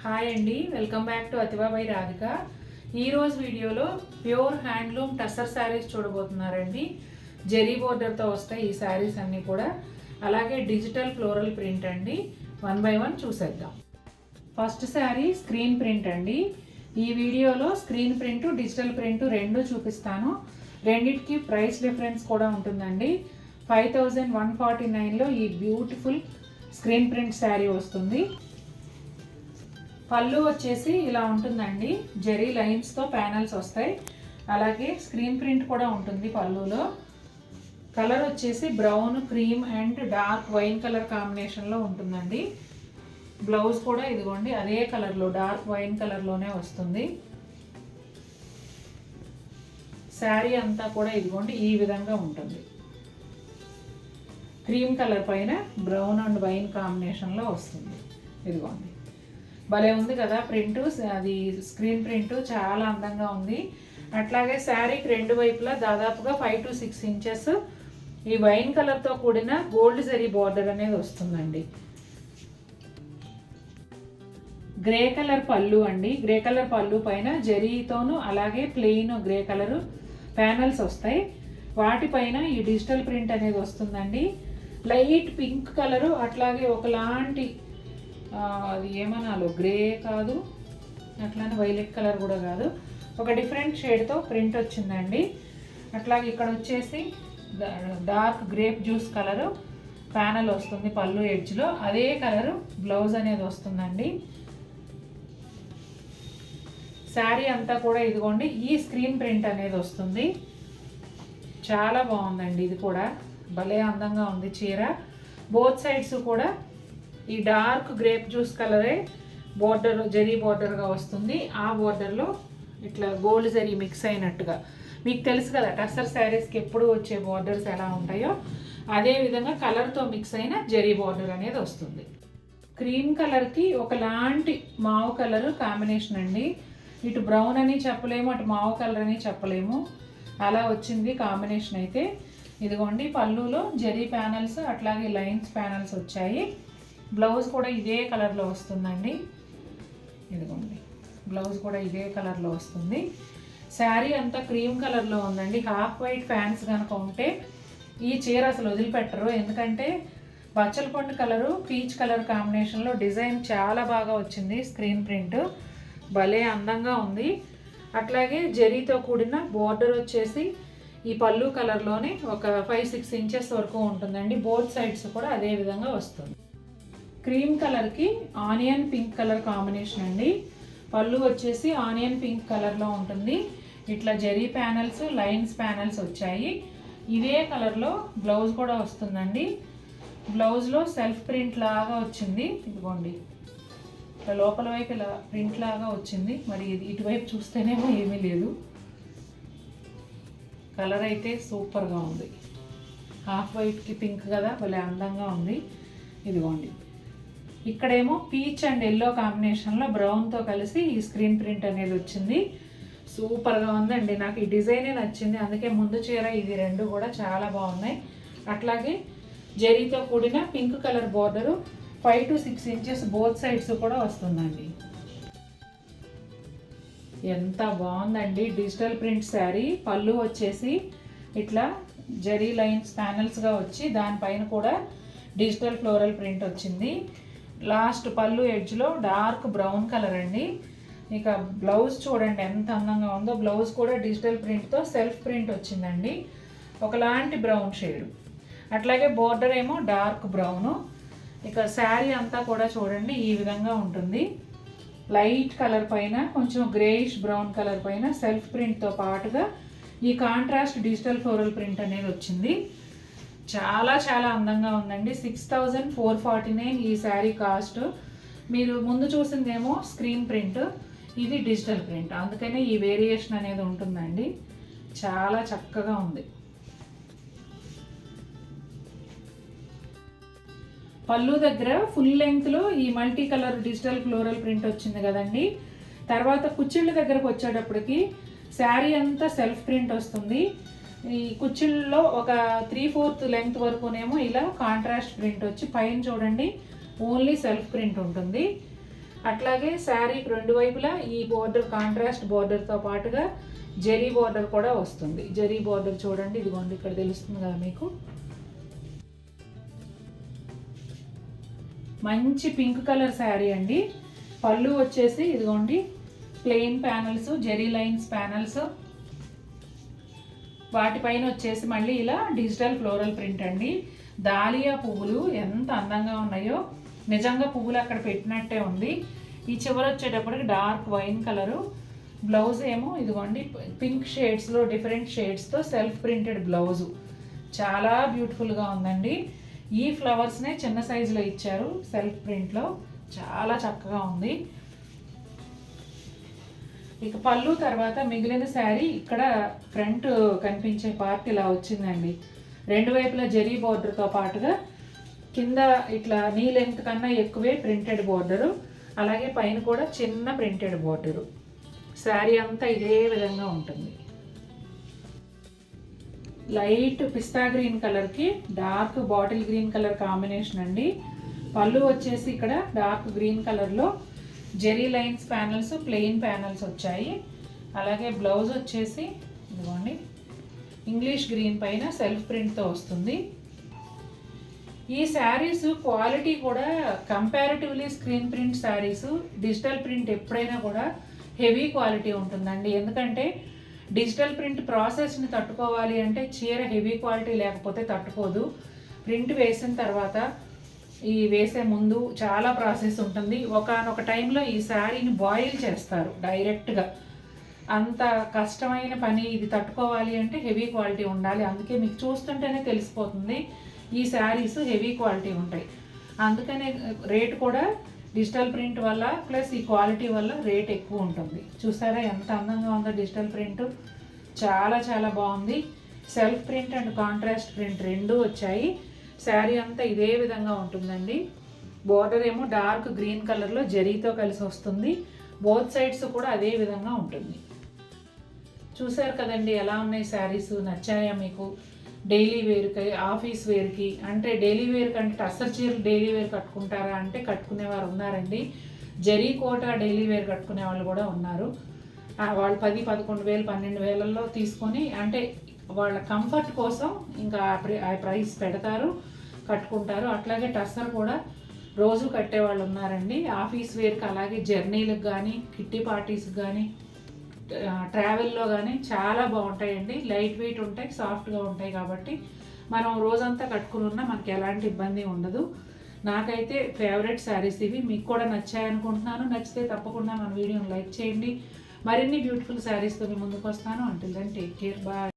Hi అండి, welcome back to Athiva by Radhika. ఈరోజు వీడియోలో ప్యూర్ హ్యాండ్లూమ్ టస్సర్ శారీస్ చూడబోతున్నారండి. జెరీ బోర్డర్తో వస్తాయి ఈ శారీస్ అన్నీ కూడా. అలాగే డిజిటల్ ఫ్లోరల్ ప్రింట్ అండి. 1 by 1 చూసేద్దాం. ఫస్ట్ శారీ స్క్రీన్ ప్రింట్ అండి. ఈ వీడియోలో స్క్రీన్ ప్రింట్ డిజిటల్ ప్రింట్ రెండు చూపిస్తాను. రెండిటికి ప్రైస్ డిఫరెన్స్ కూడా ఉంటుందండి. 5149లో ఈ బ్యూటిఫుల్ స్క్రీన్ ప్రింట్ శారీ వస్తుంది. పళ్ళు వచ్చేసి ఇలా ఉంటుందండి. జెరీ లైన్స్తో ప్యానల్స్ వస్తాయి. అలాగే స్క్రీన్ ప్రింట్ కూడా ఉంటుంది పళ్ళులో. కలర్ వచ్చేసి brown, cream and dark wine colour కాంబినేషన్లో ఉంటుందండి. బ్లౌజ్ కూడా ఇదిగోండి అదే కలర్లో డార్క్ వైన్ కలర్లోనే వస్తుంది. శారీ అంతా కూడా ఇదిగోండి ఈ విధంగా ఉంటుంది. క్రీమ్ కలర్ పైన బ్రౌన్ అండ్ వైన్ కాంబినేషన్లో వస్తుంది. ఇదిగోండి భలే ఉంది కదా ప్రింట్. అది స్క్రీన్ ప్రింట్ చాలా అందంగా ఉంది. అట్లాగే శారీకి రెండు వైపులా దాదాపుగా 5 to 6 inches ఈ వైన్ కలర్తో కూడిన గోల్డ్ జరీ బార్డర్ అనేది వస్తుందండి. గ్రే కలర్ పళ్ళు అండి. గ్రే కలర్ పళ్ళు పైన జరీతోనూ అలాగే ప్లెయిన్ గ్రే కలర్ ప్యానల్స్ వస్తాయి. వాటిపైన ఈ డిజిటల్ ప్రింట్ అనేది వస్తుందండి. లైట్ పింక్ కలరు అట్లాగే ఒకలాంటి అది ఏమనాలో గ్రే కాదు, అట్లానే వైలెట్ కలర్ కూడా కాదు, ఒక డిఫరెంట్ షేడ్తో ప్రింట్ వచ్చిందండి. అట్లాగే ఇక్కడ వచ్చేసి dark grape juice colour panel వస్తుంది పళ్ళు ఎడ్జ్లో. అదే కలరు బ్లౌజ్ అనేది వస్తుందండి. శారీ అంతా కూడా ఇదిగోండి ఈ స్క్రీన్ ప్రింట్ అనేది వస్తుంది. చాలా బాగుందండి. ఇది కూడా భలే అందంగా ఉంది చీర. బోత్ సైడ్స్ కూడా ఈ డార్క్ గ్రేప్ జ్యూస్ కలరే బోర్డర్ జరీ బోర్డర్గా వస్తుంది. ఆ బోర్డర్లో ఇట్లా గోల్డ్ జరీ మిక్స్ అయినట్టుగా. మీకు తెలుసు కదా టస్సర్ శారీస్కి ఎప్పుడు వచ్చే బోర్డర్స్ ఎలా ఉంటాయో అదే విధంగా కలర్తో మిక్స్ అయిన జరీ బోర్డర్ అనేది వస్తుంది. క్రీమ్ కలర్కి ఒకలాంటి మావు కలర్ కాంబినేషన్ అండి. ఇటు బ్రౌన్ అని చెప్పలేము, అటు మావు కలర్ అని చెప్పలేము, అలా వచ్చింది కాంబినేషన్. అయితే ఇదిగోండి పళ్ళులో జరీ ప్యానల్స్ అట్లాగే లైన్స్ ప్యానల్స్ వచ్చాయి. బ్లౌజ్ కూడా ఇదే కలర్లో వస్తుందండి. ఇదిగోండి బ్లౌజ్ కూడా ఇదే కలర్లో వస్తుంది. శారీ అంతా క్రీమ్ కలర్లో ఉందండి. హాఫ్ వైట్ ఫ్యాన్స్ కనుక ఉంటే ఈ చీర అసలు వదిలిపెట్టరు. ఎందుకంటే బచ్చలపండు కలరు పీచ్ కలర్ కాంబినేషన్లో డిజైన్ చాలా బాగా వచ్చింది. స్క్రీన్ ప్రింట్ భలే అందంగా ఉంది. అట్లాగే జరీతో కూడిన బోర్డర్ వచ్చేసి ఈ పళ్ళు కలర్లోనే ఒక 5-6 inches వరకు ఉంటుందండి. బోత్ సైడ్స్ కూడా అదే విధంగా వస్తుంది. క్రీమ్ కలర్కి ఆనియన్ పింక్ కలర్ కాంబినేషన్ అండి. పళ్ళు వచ్చేసి ఆనియన్ పింక్ కలర్లో ఉంటుంది. ఇట్లా జరీ ప్యానల్స్ లైన్స్ ప్యానల్స్ వచ్చాయి. ఇదే కలర్లో బ్లౌజ్ కూడా వస్తుందండి. బ్లౌజ్లో సెల్ఫ్ ప్రింట్ లాగా వచ్చింది. ఇదిగోండి ఇట్లా లోపల వైపు ఇలా ప్రింట్ లాగా వచ్చింది. మరి ఇది ఇటువైపు చూస్తేనేమో ఏమీ లేదు. కలర్ అయితే సూపర్గా ఉంది. హాఫ్ వైట్కి పింక్ కదా భలే అందంగా ఉంది. ఇదిగోండి ఇక్కడేమో పీచ్ అండ్ ఎల్లో కాంబినేషన్లో బ్రౌన్తో కలిసి ఈ స్క్రీన్ ప్రింట్ అనేది వచ్చింది. సూపర్గా ఉందండి. నాకు ఈ డిజైనే నచ్చింది. అందుకే ముందు చీర ఇది రెండు కూడా చాలా బాగున్నాయి. అట్లాగే జరీతో కూడిన pink colour border 5 to 6 inches both sides కూడా వస్తుందండి. ఎంత బాగుందండి డిజిటల్ ప్రింట్ శారీ. పళ్ళు వచ్చేసి ఇట్లా జరీ లైన్స్ ప్యానల్స్గా వచ్చి దానిపైన కూడా డిజిటల్ ఫ్లోరల్ ప్రింట్ వచ్చింది. లాస్ట్ పళ్ళు ఎడ్జ్లో డార్క్ బ్రౌన్ కలర్ అండి. ఇక బ్లౌజ్ చూడండి ఎంత అందంగా ఉందో. బ్లౌజ్ కూడా డిజిటల్ ప్రింట్తో సెల్ఫ్ ప్రింట్ వచ్చిందండి. ఒకలాంటి బ్రౌన్ షేడ్. అట్లాగే బోర్డర్ ఏమో డార్క్ బ్రౌను. ఇక శారీ అంతా కూడా చూడండి ఈ విధంగా ఉంటుంది. లైట్ కలర్ పైన కొంచెం గ్రేయిష్ బ్రౌన్ కలర్ పైన సెల్ఫ్ ప్రింట్తో పాటుగా ఈ కాంట్రాస్ట్ డిజిటల్ ఫ్లోరల్ ప్రింట్ అనేది వచ్చింది. చాలా చాలా అందంగా ఉందండి. 6449 ఈ శారీ కాస్ట్. మీరు ముందు చూసిందేమో స్క్రీన్ ప్రింట్, ఇది డిజిటల్ ప్రింట్, అందుకనే ఈ వేరియేషన్ అనేది ఉంటుందండి. చాలా చక్కగా ఉంది. పళ్ళు దగ్గర ఫుల్ లెంగ్త్లో ఈ multi colour digital floral print వచ్చింది కదండి. తర్వాత కుచ్చిళ్ళ దగ్గరకు వచ్చేటప్పటికి శారీ అంతా సెల్ఫ్ ప్రింట్ వస్తుంది. ఈ కుచ్చిళ్ళలో ఒక 3/4 లెంగ్త్ వరకునేమో ఇలా కాంట్రాస్ట్ ప్రింట్ వచ్చి పైన చూడండి ఓన్లీ సెల్ఫ్ ప్రింట్ ఉంటుంది. అట్లాగే శారీకి రెండు వైపులా ఈ బోర్డర్ కాంట్రాస్ట్ బోర్డర్తో పాటుగా జరీ బోర్డర్ కూడా వస్తుంది. జరీ బోర్డర్ చూడండి, ఇదిగోండి ఇక్కడ తెలుస్తుంది కదా మీకు. మంచి పింక్ కలర్ శారీ అండి. పళ్ళు వచ్చేసి ఇదిగోండి plain panels, zari lines panels, వాటిపైన వచ్చేసి మళ్ళీ ఇలా డిజిటల్ ఫ్లోరల్ ప్రింట్ అండి. దాలియా పువ్వులు ఎంత అందంగా ఉన్నాయో, నిజంగా పువ్వులు అక్కడ పెట్టినట్టే ఉంది. ఈ చివర వచ్చేటప్పటికి డార్క్ వైన్ కలరు, బ్లౌజ్ ఏమో ఇదిగోండి పింక్ షేడ్స్లో డిఫరెంట్ షేడ్స్తో సెల్ఫ్ ప్రింటెడ్ బ్లౌజు. చాలా బ్యూటిఫుల్గా ఉందండి. ఈ ఫ్లవర్స్నే చిన్న సైజులో ఇచ్చారు సెల్ఫ్ ప్రింట్లో, చాలా చక్కగా ఉంది. ఇక పళ్ళు తర్వాత మిగిలిన శారీ ఇక్కడ ఫ్రంట్ కనిపించే పార్ట్ ఇలా వచ్చిందండి. రెండు వైపులా జరీ బోర్డర్తో పాటుగా కింద ఇట్లా నీ లెంత్ కన్నా ఎక్కువే ప్రింటెడ్ బోర్డరు, అలాగే పైన కూడా చిన్న ప్రింటెడ్ బోర్డరు. శారీ అంతా ఇదే విధంగా ఉంటుంది. లైట్ పిస్తా గ్రీన్ కలర్కి dark bottle green colour combination అండి. పళ్ళు వచ్చేసి ఇక్కడ డార్క్ గ్రీన్ కలర్లో zari lines panels, plain panels వచ్చాయి. అలాగే బ్లౌజ్ వచ్చేసి ఇదిగోండి ఇంగ్లీష్ గ్రీన్ పైన సెల్ఫ్ ప్రింట్తో వస్తుంది. ఈ శారీస్ క్వాలిటీ కూడా comparatively screen print sarees, digital print ఎప్పుడైనా కూడా హెవీ క్వాలిటీ ఉంటుందండి. ఎందుకంటే డిజిటల్ ప్రింట్ ప్రాసెస్ని తట్టుకోవాలి అంటే చీర హెవీ క్వాలిటీ లేకపోతే తట్టుకోదు. ప్రింట్ వేసిన తర్వాత ఈ వేసే ముందు చాలా ప్రాసెస్ ఉంటుంది. ఒకానొక టైంలో ఈ శారీని బాయిల్ చేస్తారు డైరెక్ట్గా. అంత కష్టమైన పని ఇది తట్టుకోవాలి అంటే హెవీ క్వాలిటీ ఉండాలి. అందుకే మీకు చూస్తుంటేనే తెలిసిపోతుంది ఈ శారీస్ హెవీ క్వాలిటీ ఉంటాయి. అందుకనే రేట్ కూడా డిజిటల్ ప్రింట్ వల్ల ప్లస్ ఈ క్వాలిటీ వల్ల రేట్ ఎక్కువ ఉంటుంది. చూసారా ఎంత అందంగా ఉందో డిజిటల్ ప్రింట్, చాలా చాలా బాగుంది. Self print and contrast print రెండూ వచ్చాయి. శారీ అంతా ఇదే విధంగా ఉంటుందండి. బోర్డర్ ఏమో డార్క్ గ్రీన్ కలర్లో జరీతో కలిసి వస్తుంది. బోత్ సైడ్స్ కూడా అదే విధంగా ఉంటుంది. చూసారు కదండి ఎలా ఉన్నాయి శారీస్, నచ్చాయా మీకు? డైలీ వేర్కి, ఆఫీస్ వేర్కి, అంటే డైలీ వేర్ కంటే టస్సర్ చీరలు డైలీ వేర్ కట్టుకుంటారా అంటే కట్టుకునేవారు ఉన్నారండి. జరీ కోట డైలీ వేర్ కట్టుకునే వాళ్ళు కూడా ఉన్నారు. వాళ్ళు 10, 11 వేలు, 12 వేలల్లో తీసుకొని అంటే వాళ్ళ కంఫర్ట్ కోసం ఇంకా ఆ ప్రైస్ పెడతారు, కట్టుకుంటారు. అట్లాగే టస్సర్ కూడా రోజు కట్టేవాళ్ళు ఉన్నారండి ఆఫీస్ వేర్కి. అలాగే జర్నీలకు కానీ, కిట్టి పార్టీస్కి కానీ, ట్రావెల్లో కానీ చాలా బాగుంటాయండి. లైట్ వెయిట్ ఉంటాయి, సాఫ్ట్గా ఉంటాయి. కాబట్టి మనం రోజంతా కట్టుకుని ఉన్నా మనకి ఎలాంటి ఇబ్బంది ఉండదు. నాకైతే ఫేవరెట్ శారీస్ ఇవి. మీకు కూడా నచ్చాయనుకుంటున్నాను. నచ్చితే తప్పకుండా మన వీడియోని లైక్ చేయండి. మరిన్ని బ్యూటిఫుల్ శారీస్తో మీ ముందుకు వస్తాను. Until then take care, bye.